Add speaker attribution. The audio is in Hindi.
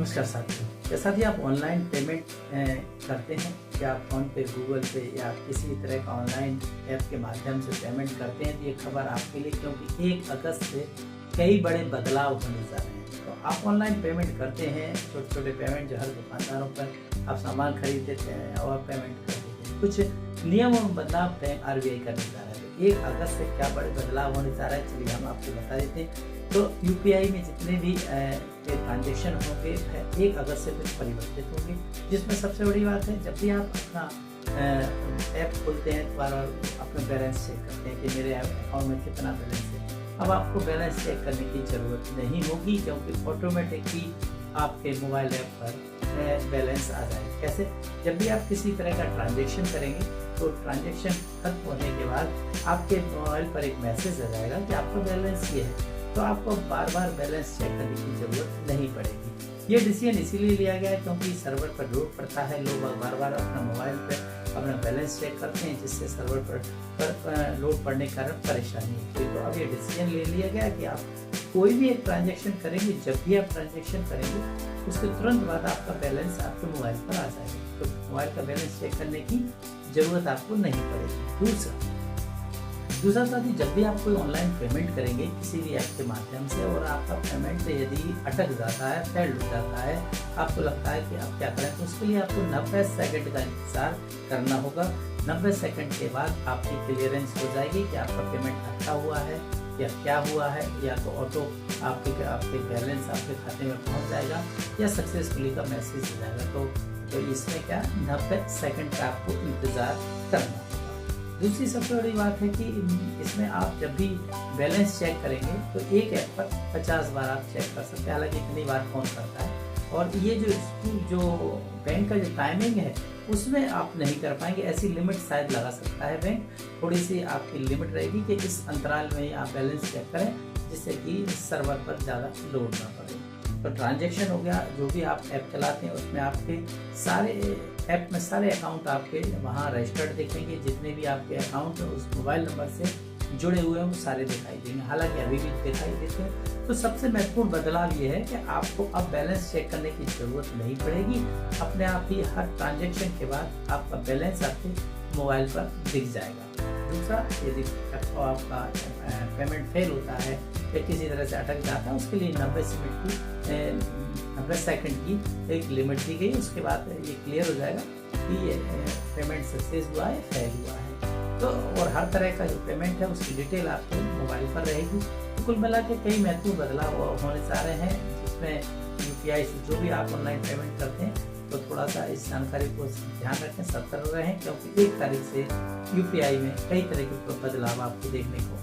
Speaker 1: नमस्कार साथियों। जैसा कि आप ऑनलाइन पेमेंट करते हैं या आप फ़ोन पे, गूगल पे या किसी तरह का ऑनलाइन ऐप के माध्यम से पेमेंट करते हैं, तो ये खबर आपके लिए, क्योंकि 1 अगस्त से कई बड़े बदलाव होने जा रहे हैं। तो आप ऑनलाइन पेमेंट करते हैं, छोटे-छोटे पेमेंट जो हर दुकानदारों पर आप सामान खरीद देते हैं और पेमेंट कर देते हैं। कुछ नियम और बदलाव आरबीआई करने जा रहा है। 1 अगस्त से क्या बड़े बदलाव होने जा रहा है, चलिए हम आपको बता देते हैं। तो यूपीआई में जितने भी ट्रांजेक्शन होंगे 1 अगस्त से कुछ परिवर्तित होंगे, जिसमें सबसे बड़ी बात है, जब भी आप अपना ऐप खोलते हैं तो बार-बार अपना बैलेंस चेक करते हैं कि मेरे अकाउंट में कितना बैलेंस है। अब आपको बैलेंस चेक करने की ज़रूरत नहीं होगी, क्योंकि ऑटोमेटिकली आपके मोबाइल ऐप पर बैलेंस आ जाएगा। कैसे? जब भी आप किसी तरह का ट्रांजेक्शन करेंगे तो ट्रांजेक्शन खत्म होने के बाद आपके मोबाइल पर एक मैसेज आ जाएगा कि आपका बैलेंस ये है, तो आपको बार बार बैलेंस चेक करने की ज़रूरत नहीं पड़ेगी। ये डिसीजन इसीलिए लिया गया है क्योंकि सर्वर पर लोड पड़ता है, लोग बार बार अपना मोबाइल पर अपना बैलेंस चेक करते हैं, जिससे सर्वर पर लोड पड़ने के कारण परेशानी होती है। तो अब ये डिसीजन ले लिया गया कि आप कोई भी एक ट्रांजेक्शन करेंगे, जब भी आप ट्रांजेक्शन करेंगे उसके तुरंत बाद आपका बैलेंस आपके मोबाइल पर आ जाएगा, तो मोबाइल का बैलेंस चेक करने की ज़रूरत आपको नहीं पड़ेगी। दूसरा साथी, जब भी आप कोई ऑनलाइन पेमेंट करेंगे किसी भी ऐप के माध्यम से और आपका पेमेंट यदि अटक जाता है, फेल हो जाता है, आपको लगता है कि अब क्या करें, तो उसके लिए आपको 90 सेकंड का इंतजार करना होगा। 90 सेकंड के बाद आपकी क्लियरेंस हो जाएगी कि आपका पेमेंट अटका हुआ है या क्या हुआ है, या तो ऑटो आपके बैलेंस आपके खाते में पहुंच जाएगा या सक्सेसफुली का मैसेज हो जाएगा। तो इसमें क्या 90 सेकंड का आपको इंतज़ार करना होगा। दूसरी सबसे बड़ी बात है कि इसमें आप जब भी बैलेंस चेक करेंगे तो एक ऐप पर 50 बार आप चेक कर सकते हैं, हालांकि इतनी बार कौन करता है। और ये जो बैंक का जो टाइमिंग है उसमें आप नहीं कर पाएंगे, ऐसी लिमिट शायद लगा सकता है बैंक। थोड़ी सी आपकी लिमिट रहेगी कि इस अंतराल में आप बैलेंस चेक करें, जिससे कि सर्वर पर ज़्यादा लोड ना पड़े। तो ट्रांजेक्शन हो गया, जो भी आप ऐप चलाते हैं उसमें आपके सारे ऐप में सारे अकाउंट आपके वहाँ रजिस्टर्ड दिखेंगे, जितने भी आपके अकाउंट उस मोबाइल नंबर से जुड़े हुए हैं वो सारे दिखाई देंगे, हालांकि अभी भी दिखाई देते हैं। तो सबसे महत्वपूर्ण बदलाव ये है कि आपको अब बैलेंस चेक करने की ज़रूरत नहीं पड़ेगी, अपने आप ही हर ट्रांजेक्शन के बाद आपका बैलेंस आपके मोबाइल पर दिख जाएगा। दूसरा, यदि आपका पेमेंट फेल होता है या किसी तरह से अटक जाता है, उसके लिए 90 सेकंड की एक लिमिट दी गई, उसके बाद ये क्लियर हो जाएगा कि ये पेमेंट सक्सेस हुआ है, फेल हुआ है। तो और हर तरह का जो पेमेंट है उसकी डिटेल आपके मोबाइल पर रहेगी। तो कुल मिला के कई महत्वपूर्ण बदलाव होने जा रहे हैं, जिसमें यूपीआई से जो भी आप ऑनलाइन पेमेंट करते हैं तो थोड़ा सा इस जानकारी को ध्यान रखें, सतर्क रहें, क्योंकि 1 तारीख से यूपीआई में कई तरह के बदलाव आपको देखने को